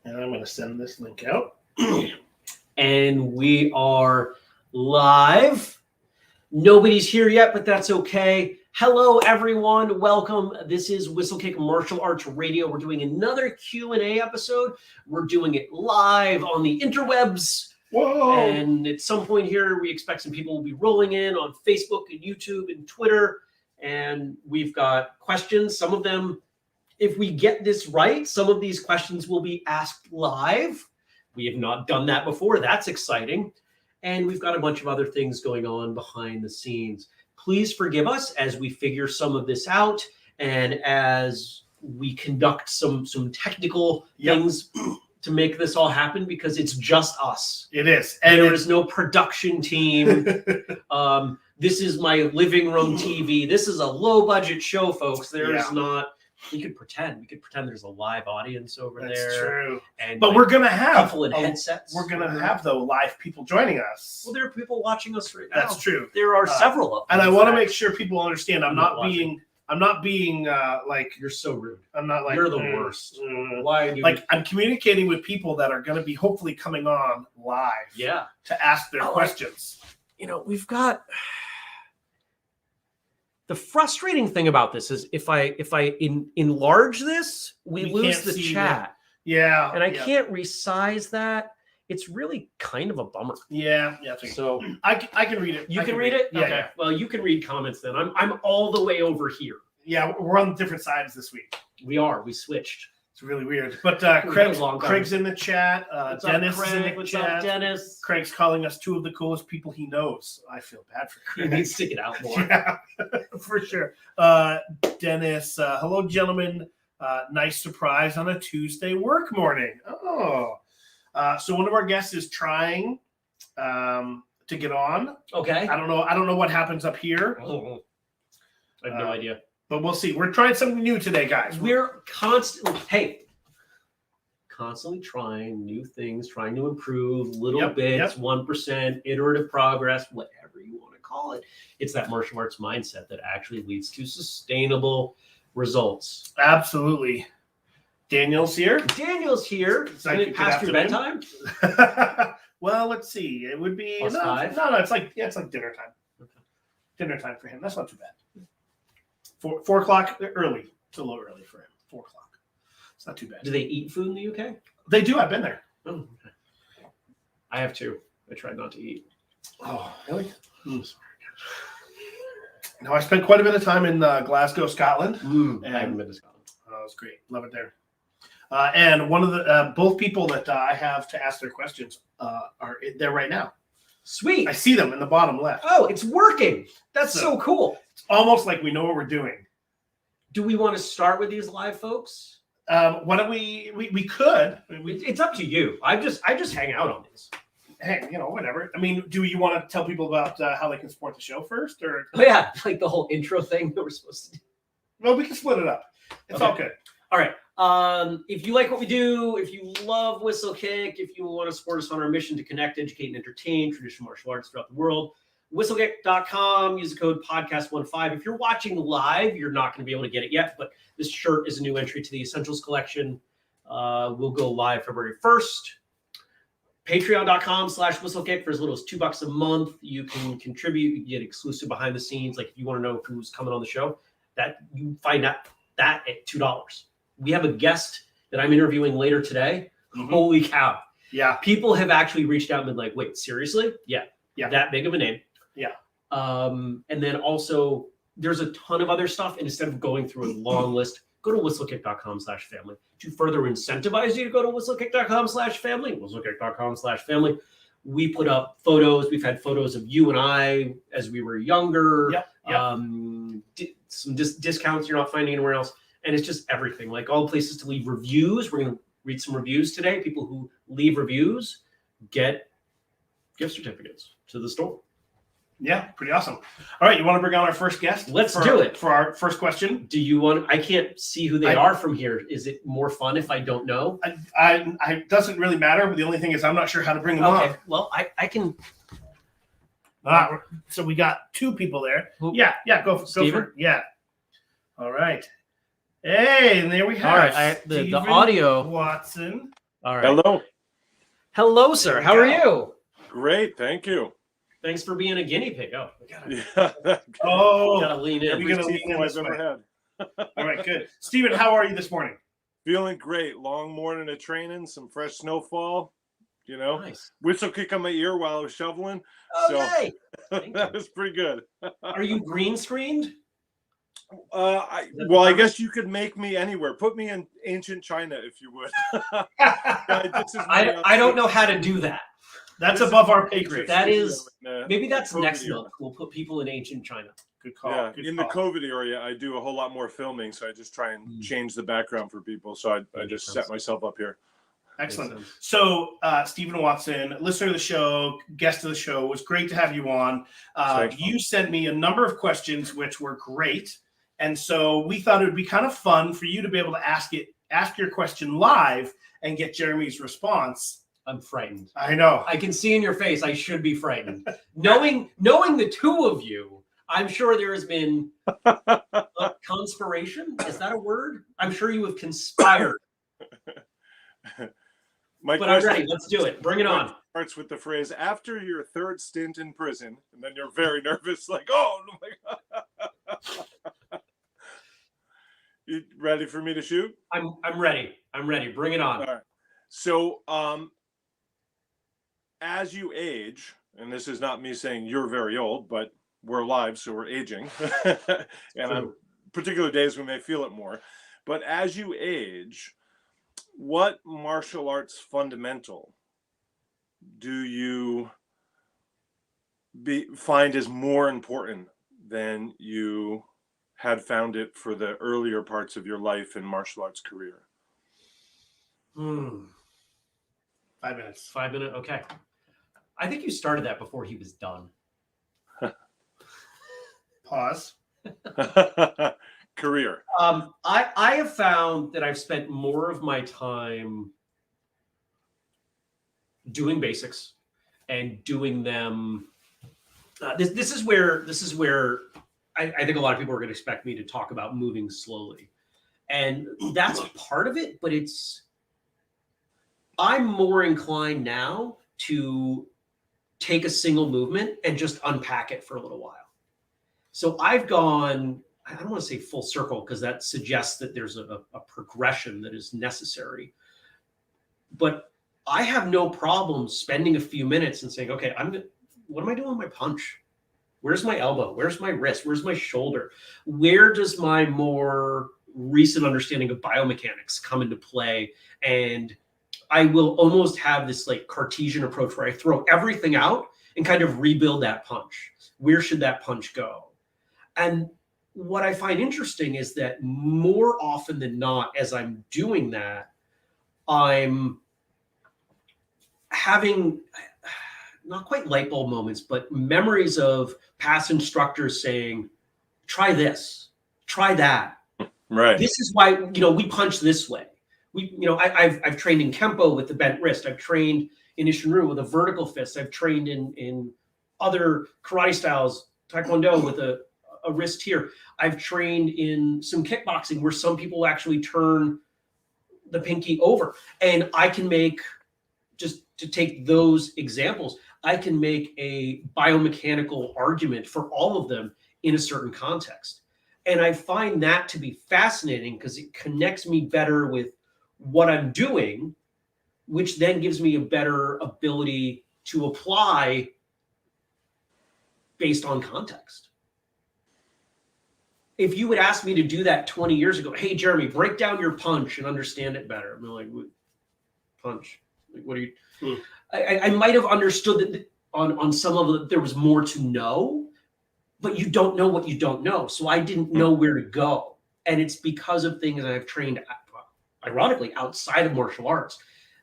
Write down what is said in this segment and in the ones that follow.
And I'm going to send this link out. And we are live. Nobody's here yet, but that's okay. Hello, everyone. Welcome. This is Whistlekick Martial Arts Radio. We're doing another Q&A episode. We're doing it live on the interwebs. Whoa! And at some point here, we expect some people will be rolling in on Facebook and YouTube and Twitter. And we've got questions. Some of them, if we get this right, some of these questions will be asked live. We have not done that before. That's exciting. And we've got a bunch of other things going on behind the scenes. Please forgive us as we figure some of this out and as we conduct some technical things to make this all happen, because it's just us. It is. And there is no production team. This is my living room TV. This is a low budget show, folks. There is not. We could pretend there's a live audience over there. That's true. And but we're gonna have people in headsets. We're gonna have though live people joining us. Well, there are people watching us right now. That's true. There are several of them. And I want to make sure people understand. I'm not being like you're so rude. I'm not like you're the worst. Why? Like I'm communicating with people that are going to be hopefully coming on live. Yeah. To ask their questions. You know, we've got. The frustrating thing about this is if I enlarge this, we lose the chat. Yeah. And I can't resize that. It's really kind of a bummer. Yeah. So I can read it. You can read it? Yeah. Okay. Yeah. Well, you can read comments then. I'm all the way over here. Yeah, we're on different sides this week. We are. We switched. It's really weird. But Craig's in the chat. Dennis is in the What's chat. up, Dennis? Craig's calling us two of the coolest people he knows. I feel bad for Craig. He needs to get out more. Yeah, for sure. Dennis, hello, gentlemen. Nice surprise on a Tuesday work morning. Oh. So one of our guests is trying to get on. Okay. I don't know what happens up here. I have no idea. But we'll see. We're trying something new today, guys. We're constantly trying new things, trying to improve little bits, 1%, iterative progress, whatever you want to call it. It's that martial arts mindset that actually leads to sustainable results. Absolutely. Daniel's here. Is it past your bedtime? Well, let's see. It would be +5? No, it's like dinner time. Okay. Dinner time for him. That's not too bad. 4 o'clock early. It's a little early for him. 4 o'clock. It's not too bad. Do they eat food in the UK? They do. I've been there. Oh, okay. I have too. I tried not to eat. Oh, really? Sorry. No, I spent quite a bit of time in Glasgow, Scotland. I haven't been to Scotland. Oh, it was great. Love it there. And one of the both people that I have to ask their questions are there right now. Sweet. I see them in the bottom left. Oh, it's working. That's so cool. It's almost like we know what we're doing. Do we want to start with these live folks? Why don't we could. It's up to you. I just hang out on these. Hey, whatever. I mean, do you want to tell people about how they can support the show first, or? Oh, yeah, like the whole intro thing that we're supposed to do. Well, we can split it up. It's all good. All right. If you like what we do, if you love Whistlekick, if you want to support us on our mission to connect, educate, and entertain traditional martial arts throughout the world, whistlekick.com, use the code podcast15. If you're watching live, you're not going to be able to get it yet, but this shirt is a new entry to the Essentials collection. We'll go live February 1st. Patreon.com/whistlekick for as little as $2 a month. You can contribute, you get exclusive behind the scenes. Like if you want to know who's coming on the show, that you find that at $2. We have a guest that I'm interviewing later today. Mm-hmm. Holy cow. Yeah. People have actually reached out and been like, wait, seriously? Yeah. That big of a name. Yeah. And then also there's a ton of other stuff. And instead of going through a long list, go to whistlekick.com/family. To further incentivize you to go to whistlekick.com/family, whistlekick.com/family. We put up photos. We've had photos of you and I as we were younger. Yep. Some discounts you're not finding anywhere else. And it's just everything. Like all places to leave reviews. We're going to read some reviews today. People who leave reviews get gift certificates to the store. Yeah, pretty awesome. All right, you want to bring on our first guest? Let's do it. For our first question. Do you want, I can't see who they are from here. Is it more fun if I don't know? I doesn't really matter, but the only thing is I'm not sure how to bring them on. Well, I can. So we got two people there. Who? Yeah, go for it. Yeah. All right. Hey, and there we have All right, the audio. Watson. All right. Hello. Hello, sir. How are you? Great. Thank you. Thanks for being a guinea pig. Oh, Yeah. Oh, gotta lean in. We're gonna Every lean in sequel this I've ever way. had. All right, good. Stephen, how are you this morning? Feeling great. Long morning of training, some fresh snowfall. You know, Nice. whistle kick on my ear while I was shoveling. Oh, So yay. Thank that you. was pretty good. Are you green screened? I that well, I the guess you could make me anywhere. Put me in ancient China if you would. Yeah, this is my, I don't know how to do that. That's this above is our my pay ancient grade. That studio is- in, Maybe the that's COVID next era. month. We'll put people in ancient China. Good call. Yeah, Good in call. the COVID area, I do a whole lot more filming, so I just try and change the background for people. So I Makes just sense. set myself up here. Excellent. Makes sense. So, Stephen Watson, listener of the show, guest of the show, it was great to have you on. Thanks. You sent me a number of questions, which were great. And so we thought it would be kind of fun for you to be able to ask your question live and get Jeremy's response. I'm frightened. I know. I can see in your face I should be frightened. knowing the two of you, I'm sure there has been a conspiration. Is that a word? I'm sure you have conspired. My But I'm question ready. Let's do it. Bring it on. starts with the phrase, after your third stint in prison, and then you're very nervous, like, oh my God. You ready for me to shoot? I'm ready. I'm ready. Bring it on. All right. So, as you age, and this is not me saying you're very old, but we're alive, so we're aging. And on particular days we may feel it more. But as you age, what martial arts fundamental do you find is more important than you had found it for the earlier parts of your life and martial arts career? 5 minutes. 5 minute. Okay. I think you started that before he was done. Pause. Career. I have found that I've spent more of my time doing basics and doing them. This is where I think a lot of people are going to expect me to talk about moving slowly, and that's part of it. But I'm more inclined now to take a single movement and just unpack it for a little while. So I've gone, I don't want to say full circle because that suggests that there's a progression that is necessary. But I have no problem spending a few minutes and saying, okay, what am I doing with my punch? Where's my elbow? Where's my wrist? Where's my shoulder? Where does my more recent understanding of biomechanics come into play? And I will almost have this like Cartesian approach where I throw everything out and kind of rebuild that punch. Where should that punch go? And what I find interesting is that more often than not, as I'm doing that, I'm having not quite light bulb moments, but memories of past instructors saying, try this, try that. Right. This is why, we punch this way. I've trained in Kempo with the bent wrist. I've trained in Isshin-Ryu with a vertical fist. I've trained in other karate styles, Taekwondo with a wrist here. I've trained in some kickboxing where some people actually turn the pinky over. And I can make, just to take those examples, I can make a biomechanical argument for all of them in a certain context. And I find that to be fascinating because it connects me better with what I'm doing, which then gives me a better ability to apply based on context. If you would ask me to do that 20 years ago, hey, Jeremy, break down your punch and understand it better. I'm like, punch? Like, what are you? I might have understood that on some level that there was more to know, but you don't know what you don't know. So I didn't know where to go. And it's because of things I've trained, ironically, outside of martial arts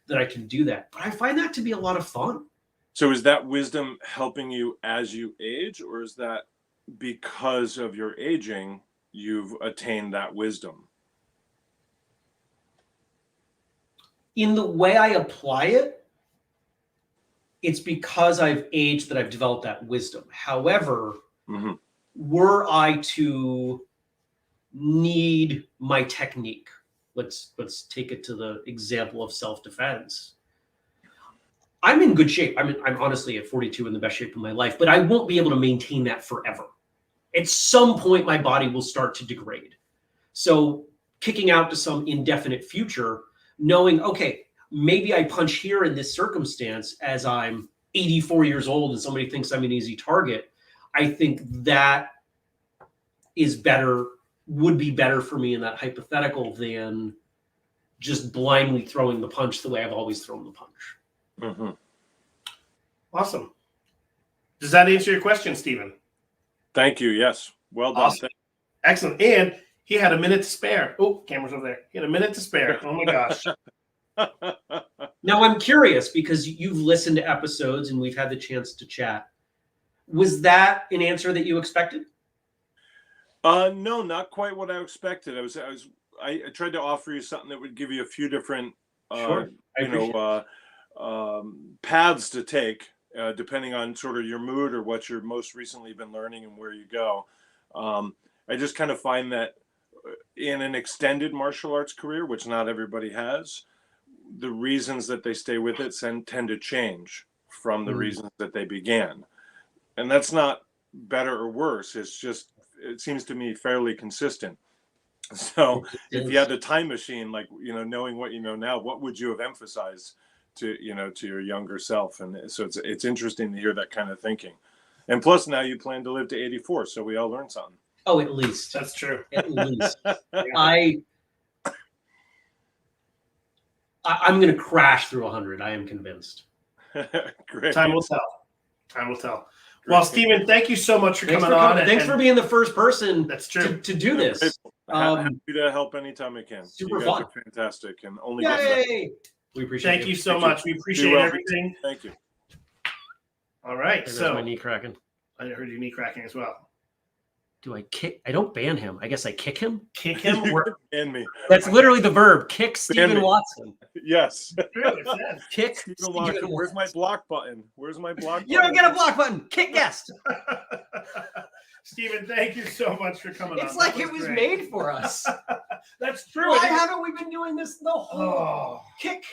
that I can do that. But I find that to be a lot of fun. So is that wisdom helping you as you age, or is that because of your aging, you've attained that wisdom? In the way I apply it, it's because I've aged that I've developed that wisdom. However, were I to need my technique, let's take it to the example of self-defense. I'm in good shape. I'm honestly at 42 in the best shape of my life, but I won't be able to maintain that forever. At some point, my body will start to degrade. So kicking out to some indefinite future, knowing, okay, maybe I punch here in this circumstance as I'm 84 years old and somebody thinks I'm an easy target. I think that is better, would be better for me in that hypothetical than just blindly throwing the punch the way I've always thrown the punch. Mm-hmm. Awesome. Does that answer your question, Stephen? Thank you. Yes. Well done. Awesome. Excellent. And he had a minute to spare. Oh, camera's over there. He had a minute to spare. Oh my gosh. Now I'm curious, because you've listened to episodes and we've had the chance to chat. Was that an answer that you expected? No, not quite what I expected. I tried to offer you something that would give you a few different, Sure. paths to take, depending on sort of your mood or what you've most recently been learning and where you go. I just kind of find that in an extended martial arts career, which not everybody has, the reasons that they stay with it tend to change from the reasons that they began. And that's not better or worse. It's just, it seems to me fairly consistent. So if you had a time machine, like, knowing what you know now, what would you have emphasized to your younger self? And so it's interesting to hear that kind of thinking. And plus now you plan to live to 84. So we all learned something. Oh, at least. That's true. At least. I'm going to crash through 100. I am convinced. Great. Time will tell. Time will tell. Well, Stephen, thank you so much for coming on. Thanks for being the first person That's true. to do this. Happy to help anytime I can. Super you guys fun. are fantastic, and only Yay! We appreciate Thank you so much. We appreciate well. everything. Thank you. All right. There's So my knee cracking. I heard your knee cracking as well. Do I kick? I don't ban him. I guess I kick him. Kick him. You Or and me. That's literally the verb. Kick Ban Stephen me. Watson. Yes. Kick Stephen Stephen Walker, where's my Watson. block button? Where's my block You button? don't get a block button. Kick guest. Stephen, thank you so much for coming on. It's like That it was great. made for us. That's true. Why haven't we been doing this the whole Oh, kick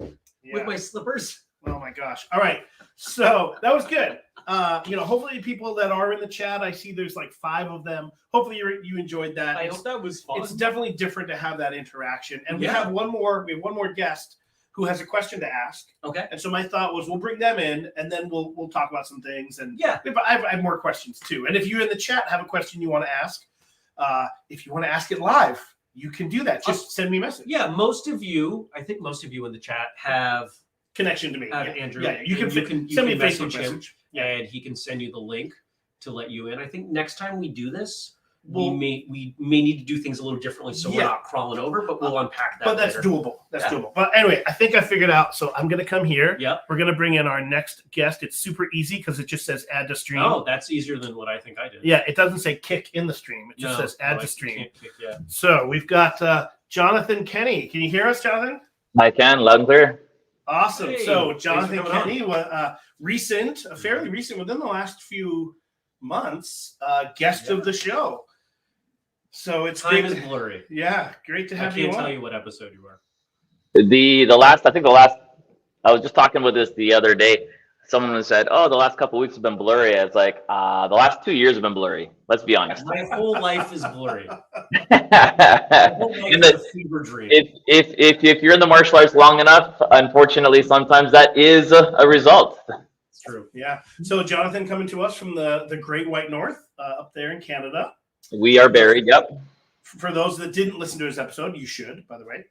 yeah. with my slippers? Oh my gosh. All right. So that was good. Hopefully people that are in the chat, I see there's like 5 of them. Hopefully you enjoyed that. I hope that was fun. It's definitely different to have that interaction. And we Yeah. have one more guest who has a question to ask. Okay. And so my thought was we'll bring them in and then we'll talk about some things. And Yeah. I have more questions too. And if you in the chat have a question you want to ask, if you want to ask it live, you can do that. Just send me a message. Yeah. I think most of you in the chat have Connection to me. Andrew. Yeah. You can you send me a message Facebook him, message. Yeah. and he can send you the link to let you in. I think next time we do this, Well- we may need to do things a little differently, so we're Yeah. not crawling over, but we'll unpack that. But that's later. doable. That's Yeah. doable. But anyway, I think I figured out. So I'm going to come here. Yep. We're going to bring in our next guest. It's super easy because it just says add to stream. Oh, that's easier than what I think I did. Yeah, it doesn't say kick in the stream. It just No, says add no, to I stream. can't kick, yeah. So we've got Jonathan Kenny. Can you hear us, Jonathan? I can, loud and clear. Awesome. Hey, So thanks for Jonathan coming on. Kenny, fairly recent, within the last few months, guest of the show. So it's Time great. is blurry. Yeah, great to I have you can't on. tell you what episode you are. I was just talking with this the other day. Someone said, "Oh, the last couple of weeks have been blurry." It's like, the last 2 years have been blurry. Let's be honest. My whole life is blurry. My whole life And is a fever dream. if you're in the martial arts long enough, unfortunately, sometimes that is a result. It's true. Yeah. So Jonathan coming to us from the Great White North up there in Canada. We are buried. Yep. For those that didn't listen to his episode, you should, by the way.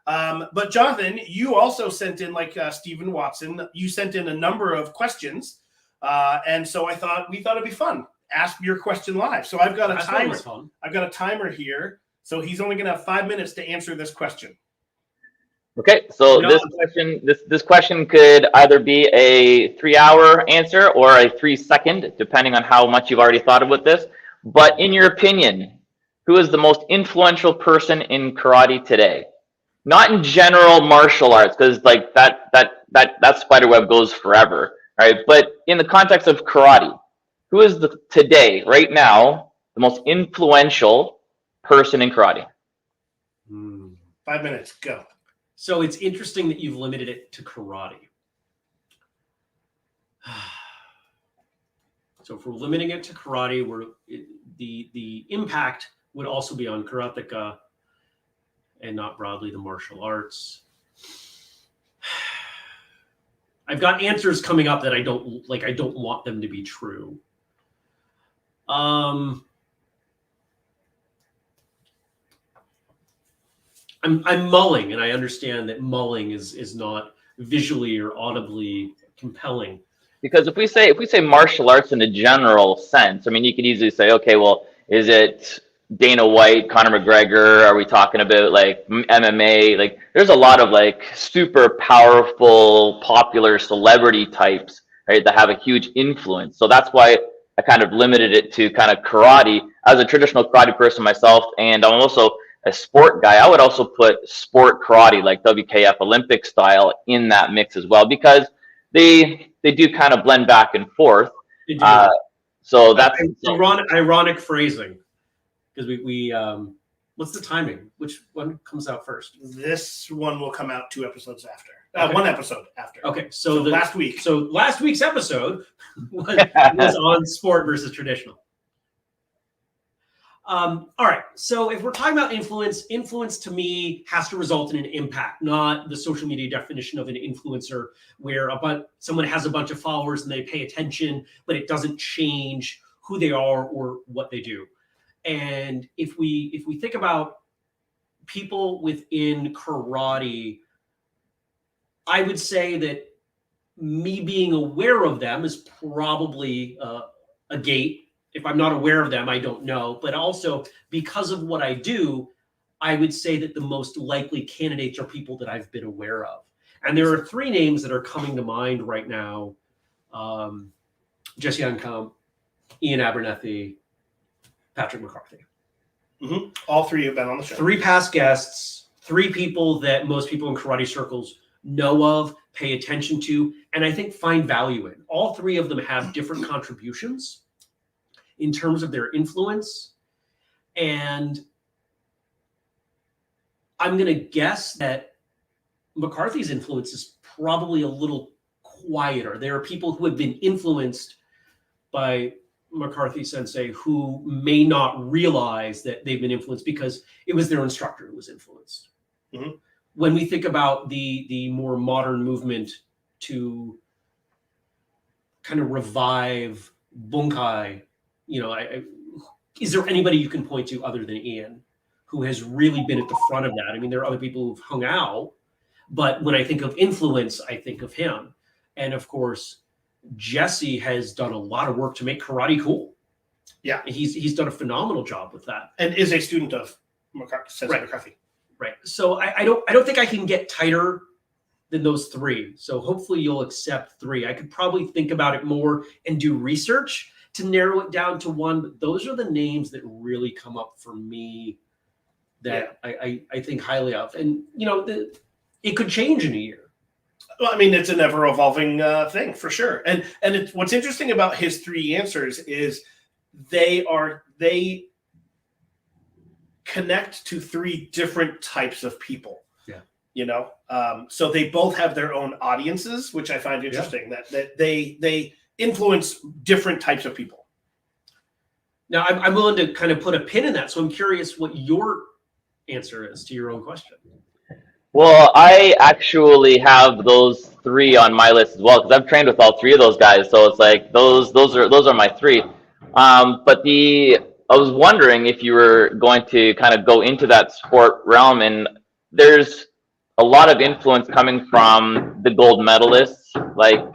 But Jonathan, you also sent in, like Stephen Watson, you sent in a number of questions. And so we thought it'd be fun. Ask your question live. So I've got a That's timer. always fun. I've got a timer here. So he's only going to have 5 minutes to answer this question. Okay. So No. this question could either be a 3-hour answer or a 3-second, depending on how much you've already thought about this. But in your opinion, who is the most influential person in karate today? Not in general martial arts, because like that spider web goes forever, right? But in the context of karate, who is today, right now, the most influential person in karate? 5 minutes, go. So it's interesting that you've limited it to karate. So if we're limiting it to karate, the impact would also be on karateka and not broadly the martial arts. I've got answers coming up that I don't like. I don't want them to be true. I'm mulling, and I understand that mulling is not visually or audibly compelling. Because if we say martial arts in a general sense, I mean, you could easily say, okay, well, is it Dana White, Conor McGregor? Are we talking about like MMA? Like, there's a lot of like super powerful, popular celebrity types, right, that have a huge influence. So that's why I kind of limited it to kind of karate. As a traditional karate person myself, and I'm also a sport guy, I would also put sport karate, like WKF Olympic style, in that mix as well, because they do kind of blend back and forth. So that's ironic phrasing, because we what's the timing? Which one comes out first? This one will come out 2 episodes after. One episode after. Okay, So last week. So last week's episode was on sport versus traditional. All right. So if we're talking about influence to me has to result in an impact, not the social media definition of an influencer where someone has a bunch of followers and they pay attention, but it doesn't change who they are or what they do. And if we think about people within karate, I would say that me being aware of them is probably a gate. If I'm not aware of them, I don't know. But also, because of what I do, I would say that the most likely candidates are people that I've been aware of. And there are 3 names that are coming to mind right now. Jesse Uncombe, Ian Abernethy, Patrick McCarthy. Mm-hmm. All 3 have been on the show. 3 past guests, 3 people that most people in karate circles know of, pay attention to, and I think find value in. All 3 of them have different contributions in terms of their influence. And I'm going to guess that McCarthy's influence is probably a little quieter. There are people who have been influenced by McCarthy Sensei who may not realize that they've been influenced because it was their instructor who was influenced. Mm-hmm. When we think about the more modern movement to kind of revive Bunkai, is there anybody you can point to other than Ian who has really been at the front of that? I mean, there are other people who've hung out, but when I think of influence, I think of him. And of course, Jesse has done a lot of work to make karate cool. Yeah, he's done a phenomenal job with that, and is a student of Sensei McCarthy. Right. So I don't think I can get tighter than those 3. So hopefully you'll accept 3. I could probably think about it more and do research to narrow it down to 1, but those are the names that really come up for me that I think highly of. And, it could change in a year. Well, I mean, it's an ever evolving thing for sure. And what's interesting about his 3 answers is they connect to 3 different types of people. Yeah. So they both have their own audiences, which I find interesting that they influence different types of people. Now, I'm willing to kind of put a pin in that. So I'm curious what your answer is to your own question. Well, I actually have those 3 on my list as well because I've trained with all 3 of those guys. So it's like those are my 3. But I was wondering if you were going to kind of go into that sport realm, and there's a lot of influence coming from the gold medalists, like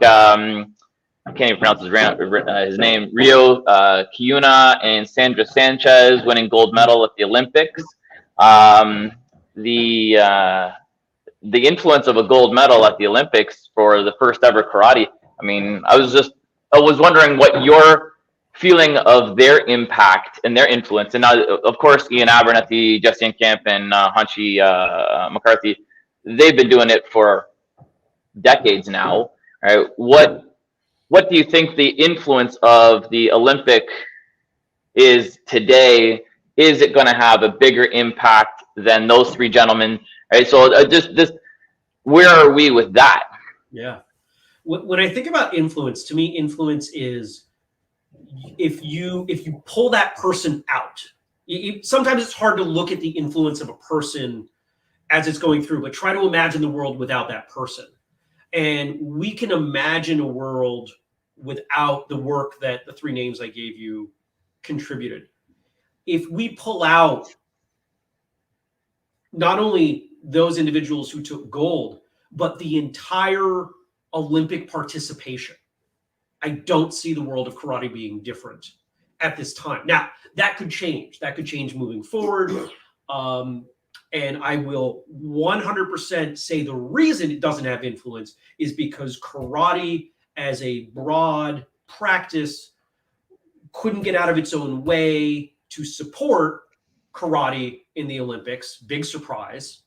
I can't even pronounce his name, Rio Kiuna and Sandra Sanchez winning gold medal at the Olympics. The influence of a gold medal at the Olympics for the first ever karate. I mean, I was wondering what your feeling of their impact and their influence. And now, of course, Ian Abernethy, Jesse Uncombe, and Hunchy McCarthy, they've been doing it for decades now. Right? What do you think the influence of the Olympic is today? Is it going to have a bigger impact than those 3 gentlemen right? So where are we with that? Yeah. When I think about influence, to me, influence is if you pull that person out. Sometimes it's hard to look at the influence of a person as it's going through, but try to imagine the world without that person. And we can imagine a world without the work that the three names I gave you contributed. If we pull out not only those individuals who took gold, but the entire Olympic participation, I don't see the world of karate being different at this time. Now, that could change. That could change moving forward. And I will 100% say the reason it doesn't have influence is because karate as a broad practice couldn't get out of its own way to support karate in the Olympics. Big surprise.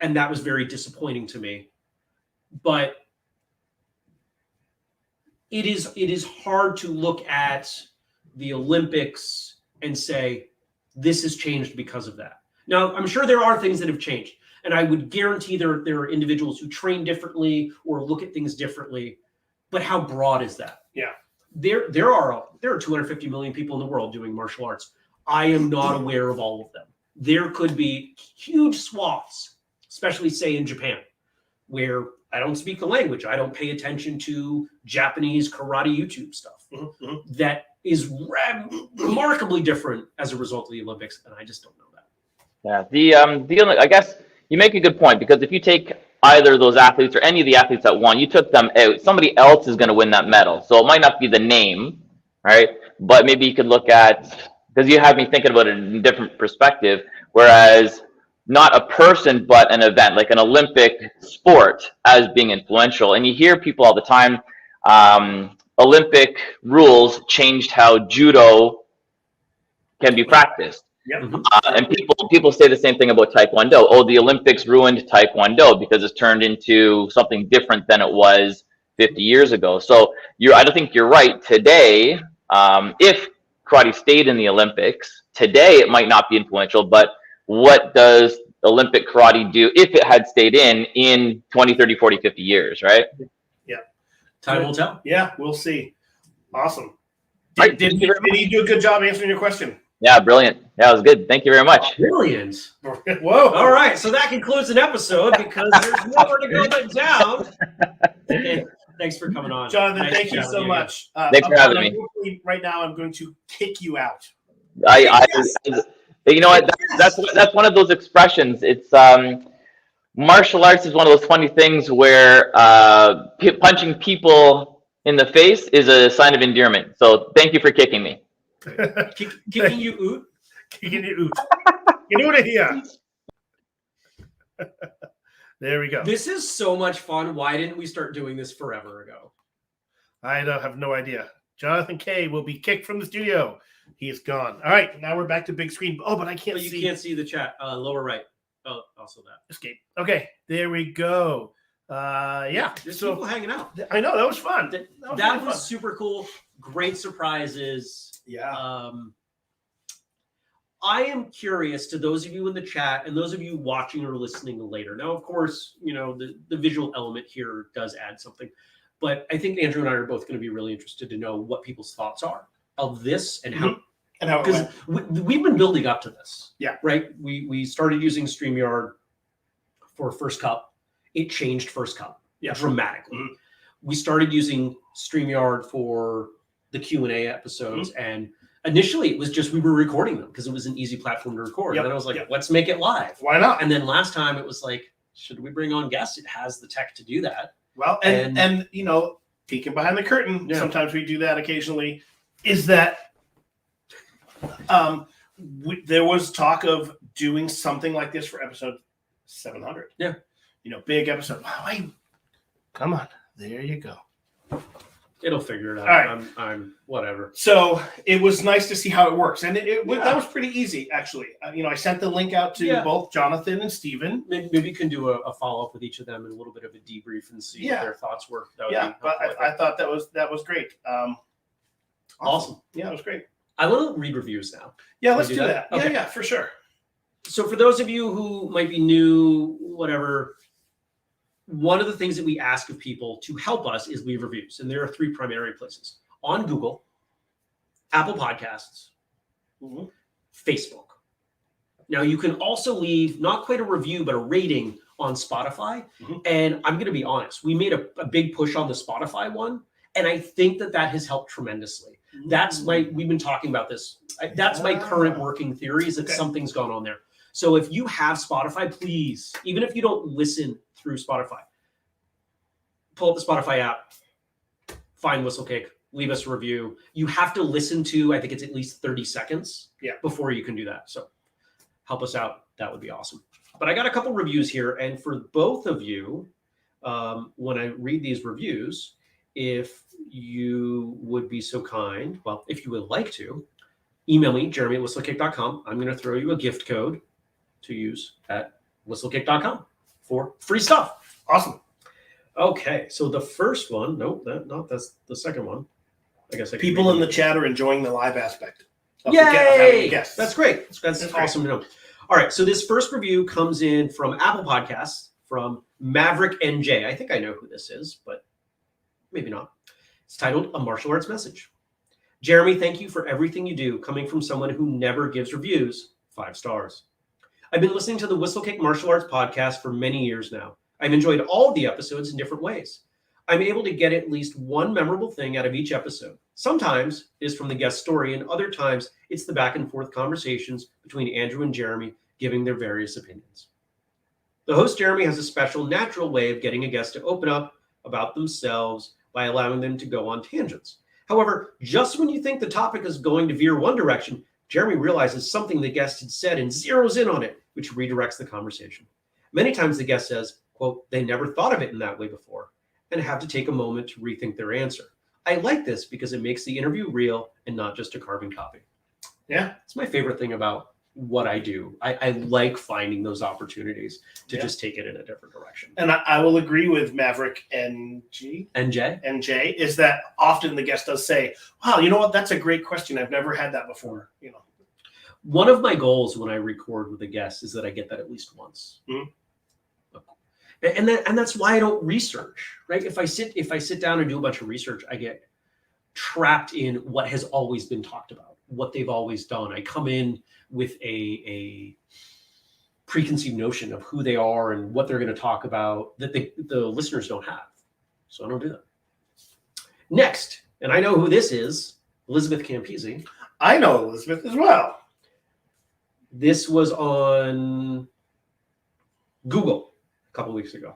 And that was very disappointing to me. But it is hard to look at the Olympics and say, this has changed because of that. Now, I'm sure there are things that have changed. And I would guarantee there are individuals who train differently or look at things differently. But how broad is that? Yeah. There are 250 million people in the world doing martial arts. I am not aware of all of them. There could be huge swaths, especially say in Japan, where I don't speak the language. I don't pay attention to Japanese karate YouTube stuff. Mm-hmm. That is remarkably different as a result of the Olympics, and I just don't know that. Yeah, I guess you make a good point, because if you take either of those athletes or any of the athletes that won, you took them out, somebody else is going to win that medal. So it might not be the name, right? But maybe you could look at, because you have me thinking about it in a different perspective, whereas not a person, but an event, like an Olympic sport as being influential. And you hear people all the time, Olympic rules changed how judo can be practiced. Yep. And people say the same thing about Taekwondo. Oh, the Olympics ruined Taekwondo because it's turned into something different than it was 50 years ago. So I don't think you're right. Today, if karate stayed in the Olympics, today it might not be influential, but what does Olympic karate do if it had stayed in 20, 30, 40, 50 years, right? Yeah. Time will tell. Yeah, we'll see. Awesome. Right. Did he do a good job answering your question? Yeah, brilliant. Yeah, it was good. Thank you very much. Brilliant. Whoa. All right, so that concludes an episode because there's more to go but down. Okay, thanks for coming on, Jonathan. Nice Thank you chatting so with much. Thanks for having me. Right now, I'm going to kick you out. You know what? That's one of those expressions. It's martial arts is one of those funny things where punching people in the face is a sign of endearment. So thank you for kicking me. Kicking you out. Kicking you out. Get out of here. There we go. This is so much fun. Why didn't we start doing this forever ago? I have no idea. Jonathan K will be kicked from the studio. He is gone. All right, now we're back to big screen. Oh, but I can't But you see. can't see the chat. Lower right. Oh, also that. Escape. Okay, there we go. Yeah. There's So people hanging out. I know that was fun. That really was fun. super cool. Great surprises. Yeah. I am curious to those of you in the chat and those of you watching or listening later. Now, of course, you know, the visual element here does add something, but I think Andrew and I are both going to be really interested to know what people's thoughts are of this and how, And how it because went. we've been building up to this. Yeah. Right. We started using StreamYard for First Cup. It changed First Cup dramatically. Mhm. We started using StreamYard for the Q&A episodes, and initially it was just we were recording them because it was an easy platform to record. Yep. And then I was like, let's make it live. Why not? And then last time it was like, should we bring on guests? It has the tech to do that. Well, and you know, peeking behind the curtain, Yeah. sometimes we do that occasionally, is that there was talk of doing something like this for episode 700. Yeah. You know, big episode. Wow, come on. There you go. It'll figure it out. All right. I'm whatever. So it was nice to see how it works. And that was pretty easy, actually. You know, I sent the link out to both Jonathan and Steven. Maybe you can do a follow-up with each of them and a little bit of a debrief and see what their thoughts were. That would be But helpful, I thought that was great. Awesome. Yeah, it was great. I want to read reviews now. Yeah, let's we do do that. that? Okay. Yeah, for sure. So for those of you who might be new, whatever, one of the things that we ask of people to help us is leave reviews. And there are 3 primary places: on Google, Apple Podcasts, Mhm. Facebook. Now you can also leave not quite a review, but a rating on Spotify. Mhm. And I'm going to be honest, we made a big push on the Spotify one. And I think that has helped tremendously. We've been talking about this. That's my current working theory, is that Okay. something's gone on there. So if you have Spotify, please, even if you don't listen through Spotify, pull up the Spotify app, find Whistlecake, leave us a review. You have to listen to, I think it's at least 30 seconds before you can do that. So help us out. That would be awesome. But I got a couple reviews here. And for both of you, when I read these reviews, if you would be so kind, well, if you would like to, email me, jeremy@whistlekick.com. I'm going to throw you a gift code to use at whistlekick.com for free stuff. Awesome. Okay, so the first one, that's the second one. I guess People in the chat are enjoying the live aspect. of Yay! having guests. That's great. That's great. awesome to know. All right, so this first review comes in from Apple Podcasts from Maverick NJ. I think I know who this is, but maybe not. It's titled A Martial Arts Message. Jeremy, thank you for everything you do, coming from someone who never gives reviews. 5 stars. I've been listening to the Whistlekick Martial Arts podcast for many years now. I've enjoyed all of the episodes in different ways. I'm able to get at least one memorable thing out of each episode. Sometimes it is from the guest story, and other times it's the back and forth conversations between Andrew and Jeremy giving their various opinions. The host, Jeremy, has a special, natural way of getting a guest to open up about themselves by allowing them to go on tangents. However, just when you think the topic is going to veer one direction, Jeremy realizes something the guest had said and zeroes in on it, which redirects the conversation. Many times the guest says, quote, they never thought of it in that way before, and have to take a moment to rethink their answer. I like this because it makes the interview real and not just a carbon copy. Yeah. It's my favorite thing about what I do. I like finding those opportunities to just take it in a different direction. And I will agree with Maverick NJ, is that often the guest does say, wow, you know what? That's a great question. I've never had that before. You know, one of my goals when I record with a guest is that I get that at least once. Mhm. And that's why I don't research, right? If I sit down and do a bunch of research, I get trapped in what has always been talked about, what they've always done. I come in with a preconceived notion of who they are and what they're going to talk about that the listeners don't have. So I don't do that. Next, and I know who this is, Elizabeth Campisi. I know Elizabeth as well. This was on Google a couple weeks ago.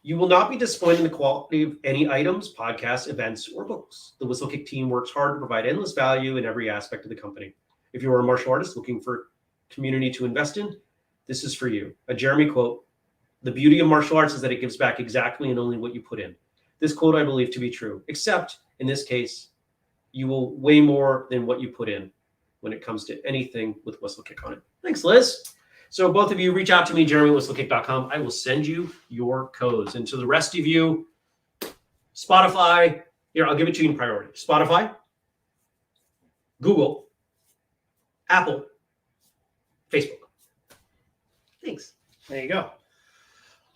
You will not be disappointed in the quality of any items, podcasts, events, or books. The Whistlekick team works hard to provide endless value in every aspect of the company. If you are a martial artist looking for community to invest in, this is for you. A Jeremy quote, the beauty of martial arts is that it gives back exactly and only what you put in. This quote I believe to be true, except in this case, you will weigh more than what you put in when it comes to anything with Whistlekick on it. Thanks, Liz. So both of you reach out to me, jeremy@whistlekick.com. I will send you your codes. And to the rest of you, Spotify, here, I'll give it to you in priority. Spotify, Google, Apple, Facebook. Thanks. There you go.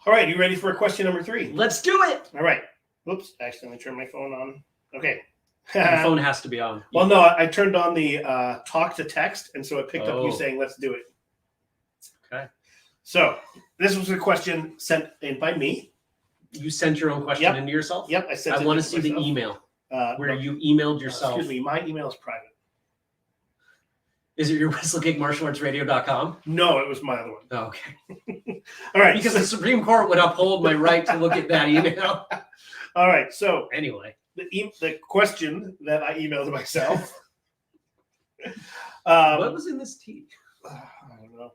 All right, you ready for question number 3? Let's do it. All right. Whoops, I accidentally turned my phone on. Okay. Your phone has to be on. Well, no, I turned on the talk to text, and so it picked up you saying, let's do it. Okay. So this was a question sent in by me. You sent your own question into yourself? Yep, I sent I it want to to see the myself. email where No, you emailed yourself. excuse me, my email is private. Is it your whistlekickmartialartsradio.com? No, it was my other one. Oh, okay. All right. Because the Supreme Court would uphold my right to look at that email. All right. So Anyway. the question that I emailed myself. What was in this tea? I don't know.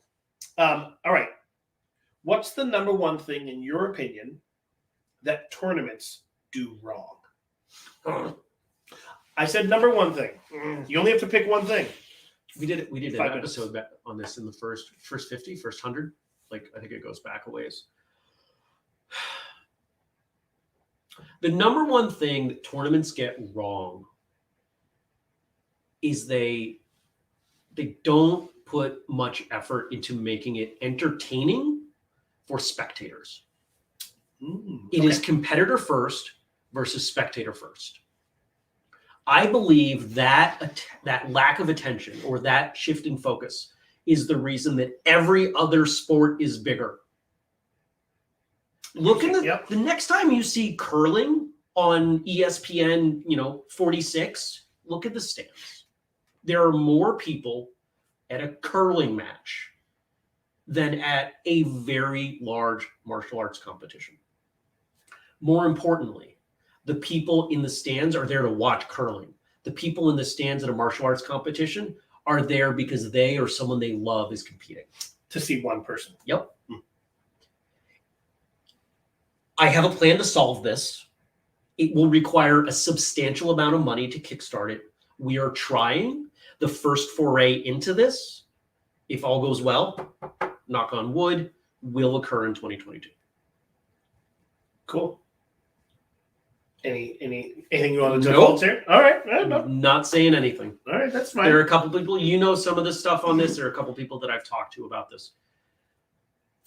All right. What's the number one thing, in your opinion, that tournaments do wrong? I said number one thing. You only have to pick one thing. We did an 5 minutes. episode on this in the first 50, first 100. Like, I think it goes back a ways. The number one thing that tournaments get wrong is they don't put much effort into making it entertaining for spectators. It is competitor first versus spectator first. I believe that that lack of attention or that shift in focus is the reason that every other sport is bigger. Look at the next time you see curling on ESPN, 46, look at the stands. There are more people at a curling match than at a very large martial arts competition. More importantly, the people in the stands are there to watch curling. The people in the stands at a martial arts competition are there because they or someone they love is competing. To see one person. Yep. I have a plan to solve this. It will require a substantial amount of money to kickstart it. We are trying. The first foray into this, if all goes well, knock on wood, will occur in 2022. Cool. Anything you want to Nope. divulge here? All right. No. Not saying anything. All right, that's fine. There are a couple people, some of the stuff on this. There are a couple people that I've talked to about this.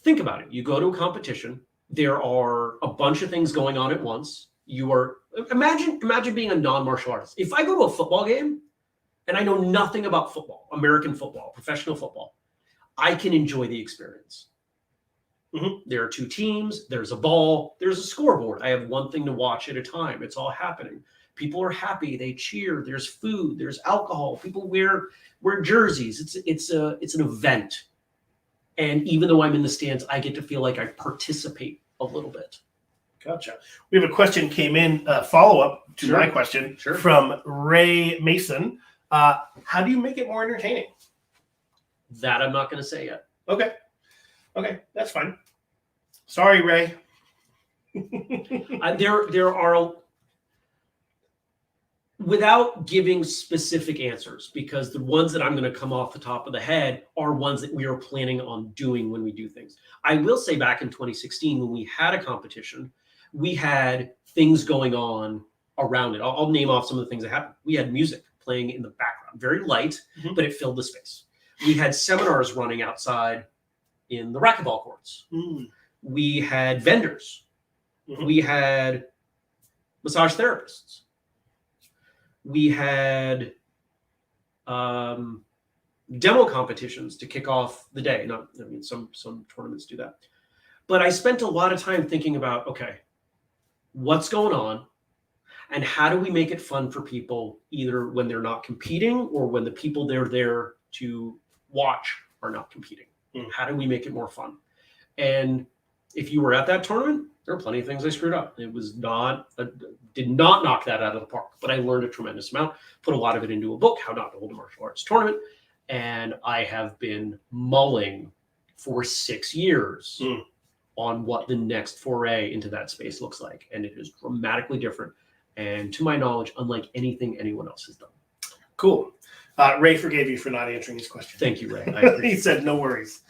Think about it. You go to a competition. There are a bunch of things going on at once. Imagine being a non-martial artist. If I go to a football game and I know nothing about football, American football, professional football, I can enjoy the experience. There are two teams, there's a ball, there's a scoreboard. I have one thing to watch at a time. It's all happening. People are happy, they cheer, there's food, there's alcohol, people wear jerseys. It's an event. And even though I'm in the stands, I get to feel like I participate a little bit. Gotcha. We have a question came in, follow-up to Sure. my question Sure. from Ray Mason. How do you make it more entertaining? That I'm not going to say yet. Okay, that's fine. Sorry, Ray. There are, without giving specific answers, because the ones that I'm going to come off the top of the head are ones that we are planning on doing when we do things. I will say back in 2016, when we had a competition, we had things going on around it. I'll name off some of the things that happened. We had music playing in the background, very light, but it filled the space. We had seminars running outside in the racquetball courts. We had vendors. We had massage therapists. We had demo competitions to kick off the day. Some tournaments do that. But I spent a lot of time thinking about, okay, what's going on and how do we make it fun for people, either when they're not competing or when the people they're there to watch are not competing. How do we make it more fun? And if you were at that tournament, there are plenty of things I screwed up. It was did not knock that out of the park, but I learned a tremendous amount, put a lot of it into a book, How Not to Hold a Martial Arts Tournament. And I have been mulling for 6 years on what the next foray into that space looks like. And it is dramatically different. And to my knowledge, unlike anything anyone else has done. Cool. Ray forgave you for not answering his question. Thank you, Ray. I appreciate He said, no worries.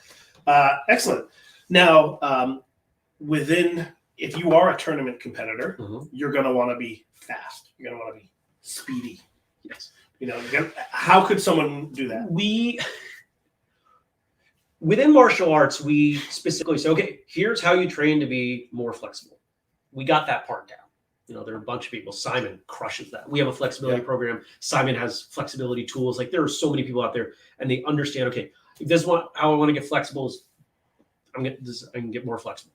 Excellent. Now, if you are a tournament competitor, you're going to want to be fast. You're going to want to be speedy. Yes. How could someone do that? Within martial arts, we specifically say, okay, here's how you train to be more flexible. We got that part down. There are a bunch of people. Simon crushes that. We have a flexibility program. Simon has flexibility tools. Like, there are so many people out there, and they understand, okay, if this one, how I want to get flexible is I can get more flexible.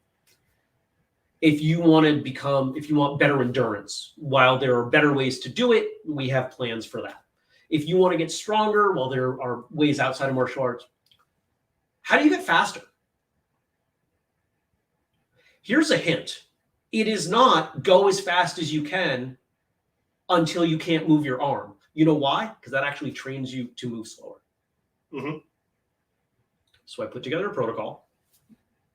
If you want better endurance, while there are better ways to do it, we have plans for that. If you want to get stronger, while there are ways outside of martial arts, how do you get faster? Here's a hint. It is not go as fast as you can until you can't move your arm. You know why? Because that actually trains you to move slower. So I put together a protocol.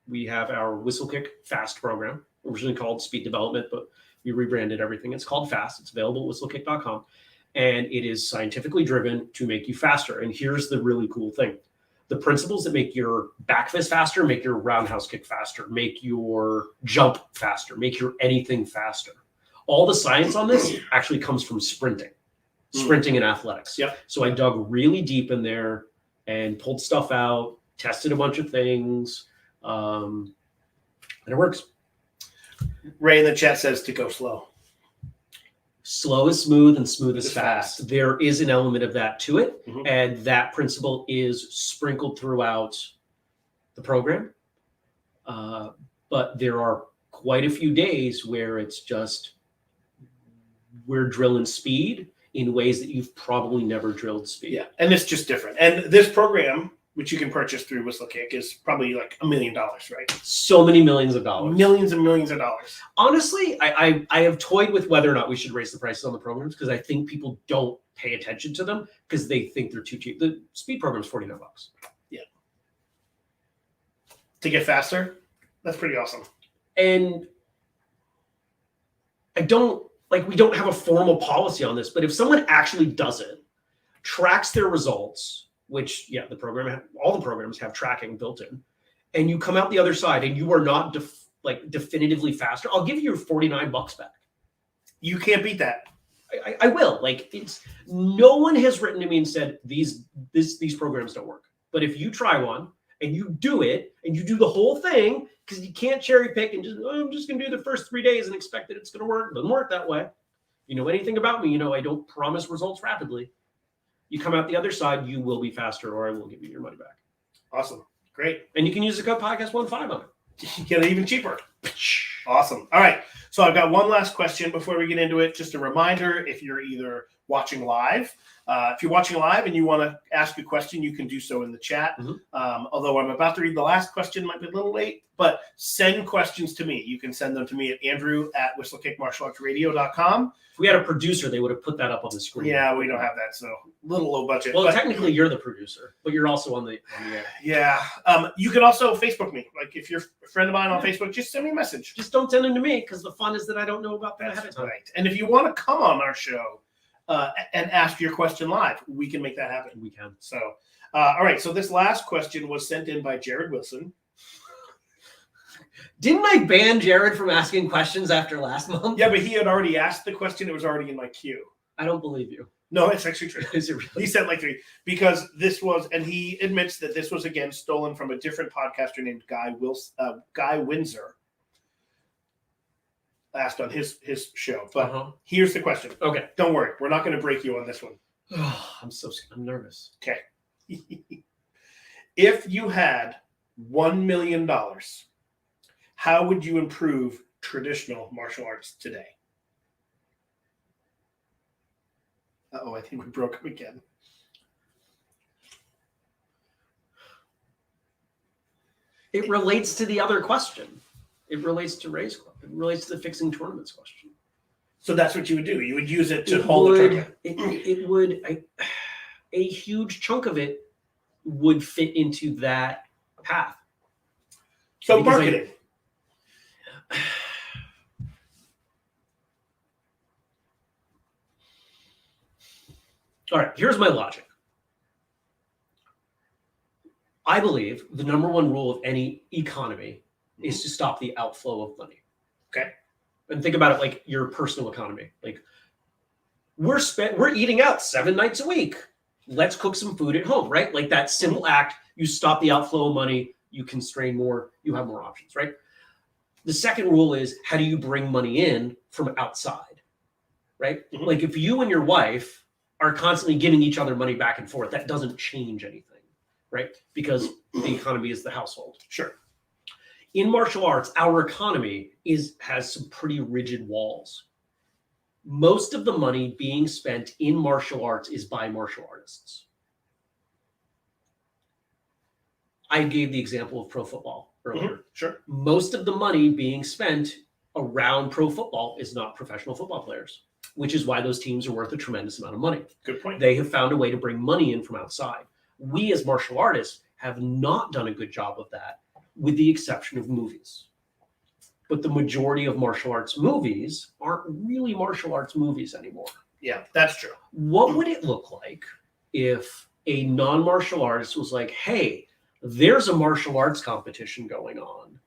We have our Whistlekick Fast program, originally called Speed Development, but we rebranded everything. It's called Fast. It's available at whistlekick.com. And it is scientifically driven to make you faster. And here's the really cool thing. The principles that make your back fist faster, make your roundhouse kick faster, make your jump faster, make your anything faster. All the science on this actually comes from sprinting and athletics. Yep. So I dug really deep in there and pulled stuff out, tested a bunch of things, and it works. Ray in the chat says to go slow. Slow is smooth and smooth is Is fast. fast. There is an element of that to it. Mhm. And that principle is sprinkled throughout the program. But there are quite a few days where it's just, we're drilling speed in ways that you've probably never drilled speed. Yeah, and it's just different. And this program, which you can purchase through Whistlekick, is probably like $1 million, right? So many millions of dollars. Millions and millions of dollars. Honestly, I have toyed with whether or not we should raise the prices on the programs because I think people don't pay attention to them because they think they're too cheap. The speed program is $49. To get faster, that's pretty awesome. And we don't have a formal policy on this, but if someone actually does it, tracks their results, which all the programs have tracking built in, and you come out the other side and you are not definitively faster, I'll give you your $49 back. You can't beat that. I will. No one has written to me and said these programs don't work. But if you try one and you do it and you do the whole thing, because you can't cherry pick and I'm just going to do the first 3 days and expect that it's going to work. It doesn't work that way. You know anything about me, you know I don't promise results rapidly. You come out the other side, you will be faster, or I will give you your money back. Awesome. Great. And you can use the code podcast15 on it. You get it even cheaper. Awesome. All right. So I've got one last question before we get into it. Just a reminder, if you're either watching live, if you're watching live and you want to ask a question, you can do so in the chat. Mhm. Although I'm about to read the last question, might be a little late, but send questions to me. You can send them to me at andrew@whistlekickmartialartsradio.com. If we had a producer, they would have put that up on the screen. Yeah, we don't have that, so a little low budget. Well, but- technically, you're the producer, but you're also on the air. Yeah. You can also Facebook me. Like if you're a friend of mine on Facebook, just send me a message. Just don't send them to me because the fun is that I don't know about that ahead of That's time. right. And if you want to come on our show and ask your question live, we can make that happen. We can. So, all right. So this last question was sent in by Jared Wilson. Didn't I ban Jared from asking questions after last month? Yeah, but he had already asked the question. It was already in my queue. I don't believe you. No, it's actually true. Is it He really? sent like 3 because this was, and he admits that this was again stolen from a different podcaster named Guy Windsor. Asked on his show, but Uh-huh. here's the question. Okay. Don't worry, we're not going to break you on this one. I'm nervous. Okay. If you had $1 million, how would you improve traditional martial arts today? Uh-oh, I think we broke him again. It relates to the other question. It relates to Ray's question. It relates to the fixing tournaments question. So that's what you would do. You would use it to hold the tournament. It would. A huge chunk of it would fit into that path. So because marketing. All right, here's my logic. I believe the number one rule of any economy is to stop the outflow of money. Okay. And think about it like your personal economy. Like we're eating out 7 nights a week. Let's cook some food at home, right? Like that simple act, you stop the outflow of money, you constrain more, you have more options, right? The second rule is how do you bring money in from outside, right? Mhm. Like if you and your wife are constantly giving each other money back and forth, that doesn't change anything, right? Because the economy is the household. Sure. In martial arts, our economy has some pretty rigid walls. Most of the money being spent in martial arts is by martial artists. I gave the example of pro football earlier. Sure. Most of the money being spent around pro football is not professional football players, which is why those teams are worth a tremendous amount of money. Good point. They have found a way to bring money in from outside. We as martial artists have not done a good job of that, with the exception of movies. But the majority of martial arts movies aren't really martial arts movies anymore. Yeah, that's true. What would it look like if a non-martial artist was like, hey, there's a martial arts competition going on.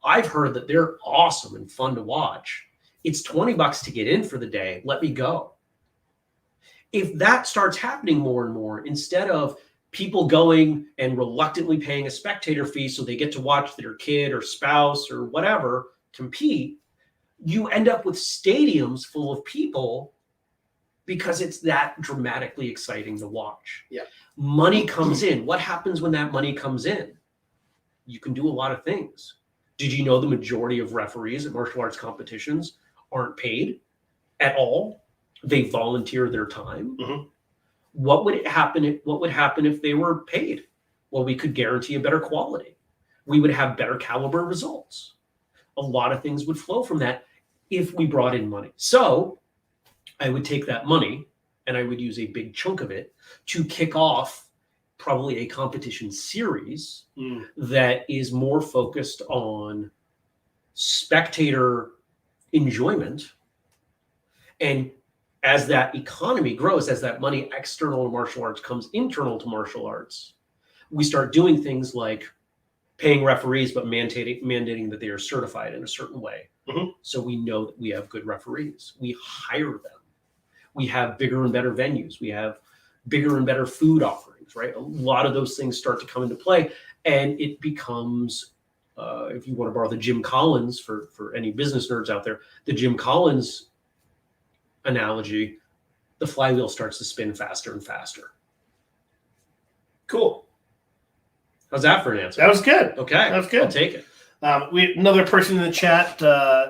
I've heard that they're awesome and fun to watch. It's $20 to get in for the day. Let me go. If that starts happening more and more, instead of people going and reluctantly paying a spectator fee so they get to watch their kid or spouse or whatever compete, you end up with stadiums full of people because it's that dramatically exciting to watch. Yeah. Money comes in. What happens when that money comes in? You can do a lot of things. Did you know the majority of referees at martial arts competitions aren't paid at all? They volunteer their time. Mhm. What would happen if they were paid? Well, we could guarantee a better quality. We would have better caliber results. A lot of things would flow from that if we brought in money. So I would take that money and I would use a big chunk of it to kick off probably a competition series Mm. that is more focused on spectator enjoyment. And as that economy grows, as that money external to martial arts comes internal to martial arts, we start doing things like paying referees, but mandating that they are certified in a certain way. Mhm. So we know that we have good referees. We hire them. We have bigger and better venues. We have bigger and better food offerings, right? A lot of those things start to come into play, and it becomes, if you want to borrow the Jim Collins for any business nerds out there, the Jim Collins analogy, the flywheel starts to spin faster and faster. Cool. How's that for an answer? That was good. Okay, that was good. I'll take it. We another person in the chat,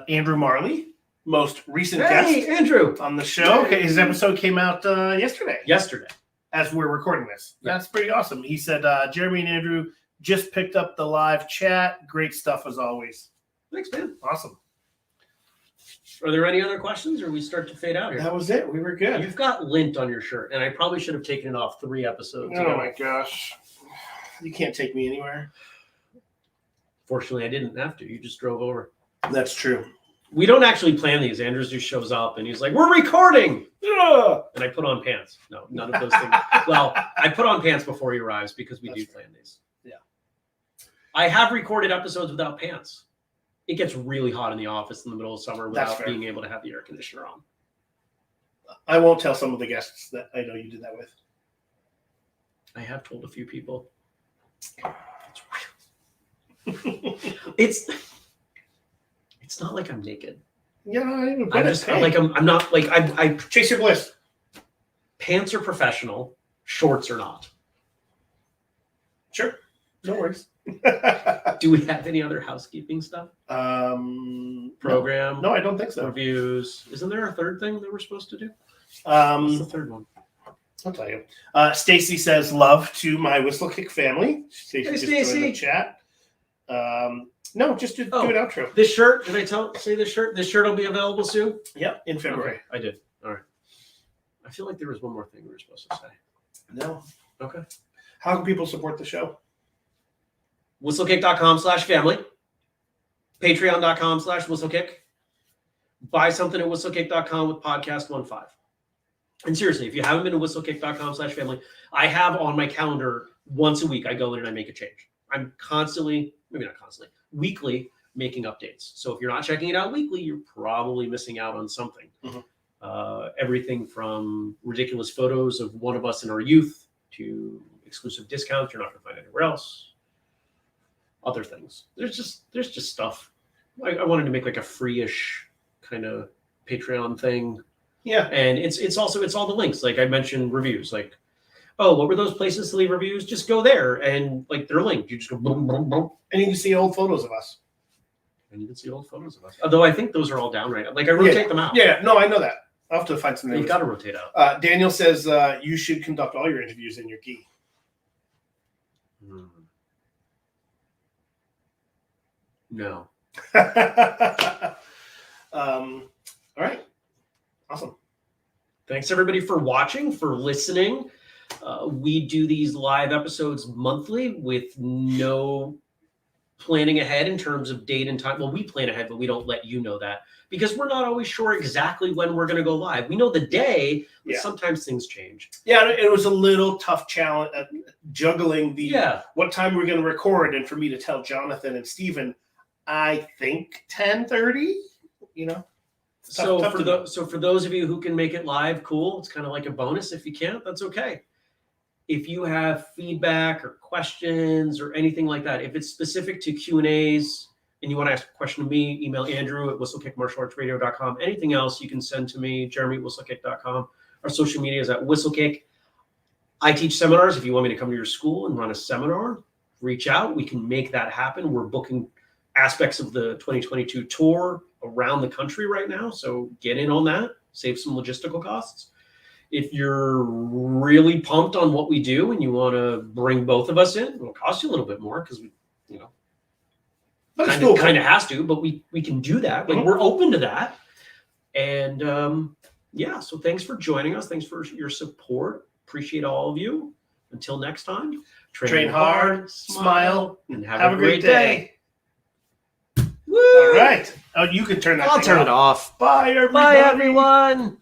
Andrew Marley, most recent Hey, guest Andrew. on the show. Okay, his episode came out yesterday Yesterday. as we're recording this. Yeah. That's pretty awesome. He said, Jeremy and Andrew just picked up the live chat. Great stuff as always. Thanks, man. Awesome. Are there any other questions, or we start to fade out here? That was it. We were good. You've got lint on your shirt, and I probably should have taken it off 3 episodes Oh ago. my gosh. You can't take me anywhere. Fortunately, I didn't have to. You just drove over. That's true. We don't actually plan these. Andrews just shows up, and he's like, "We're recording!" Ugh. And I put on pants. No, none of those things. Well, I put on pants before he arrives because we That's do plan these. Yeah. I have recorded episodes without pants. It gets really hot in the office in the middle of summer That's without fair. being able to have the air conditioner on. I won't tell some of the guests that I know you did that with. I have told a few people. It's not like I'm naked. Yeah, I'm I'm not like I Chase your bliss. pants are professional, shorts are not. Sure. No worries. Do we have any other housekeeping stuff? Program, No, I don't think so. reviews. Isn't there a third thing that we're supposed to do? What's the third one? I'll tell you. Stacy says love to my Whistle Kick family. Stacy Hey, just joined Stacy. the chat. No, just do Oh. an outro. This shirt, did I say this shirt? This shirt will be available soon? Yep, in February. Okay, I did. All right. I feel like there was one more thing we were supposed to say. No. Okay. How can people support the show? Whistlekick.com/family. Patreon.com/whistlekick. Buy something at whistlekick.com with podcast 15. And seriously, if you haven't been to whistlekick.com/family, I have on my calendar once a week, I go in and I make a change. I'm constantly, maybe not constantly, weekly making updates. So if you're not checking it out weekly, you're probably missing out on something. Mhm. Everything from ridiculous photos of one of us in our youth to exclusive discounts you're not going to find anywhere else. Other things. There's just stuff. I wanted to make like a free-ish kind of Patreon thing. Yeah. And it's all the links. Like I mentioned reviews, like, oh, what were those places to leave reviews? Just go there and like they're linked. You just go boom, boom, boom. And you can see old photos of us. And you can see old photos of us. Although I think those are all down right now. Like I rotate them out. Yeah, no, I know that. I'll have to find some You've names. got to rotate out. Daniel says you should conduct all your interviews in your gi. No. All right. Awesome. Thanks everybody for watching, for listening. We do these live episodes monthly with no planning ahead in terms of date and time. Well, we plan ahead, but we don't let you know that because we're not always sure exactly when we're going to go live. We know the day, but Yeah. sometimes things change. Yeah, it was a little tough challenge juggling the what time we're going to record, and for me to tell Jonathan and Steven, I think 10:30. You know. So tough for to for those of you who can make it live, cool. It's kind of like a bonus. If you can't, that's okay. if you have feedback or questions or anything like that, if it's specific to Q&As and you want to ask a question to me, email Andrew at whistlekickmartialartsradio.com. Anything else you can send to me, Jeremy at whistlekick.com. Our social media is at whistlekick. I teach seminars. If you want me to come to your school and run a seminar, reach out. We can make that happen. We're booking aspects of the 2022 tour around the country right now. So get in on that, save some logistical costs. If you're really pumped on what we do and you want to bring both of us in, it'll cost you a little bit more because we, But it's still kind of has to, but we can do that. Like, we're open to that. And so thanks for joining us. Thanks for your support. Appreciate all of you. Until next time, train hard, smile, and have a great day. Woo! All right. Oh, you can turn that. I'll thing turn off. it off. Bye, everybody. Bye, everyone.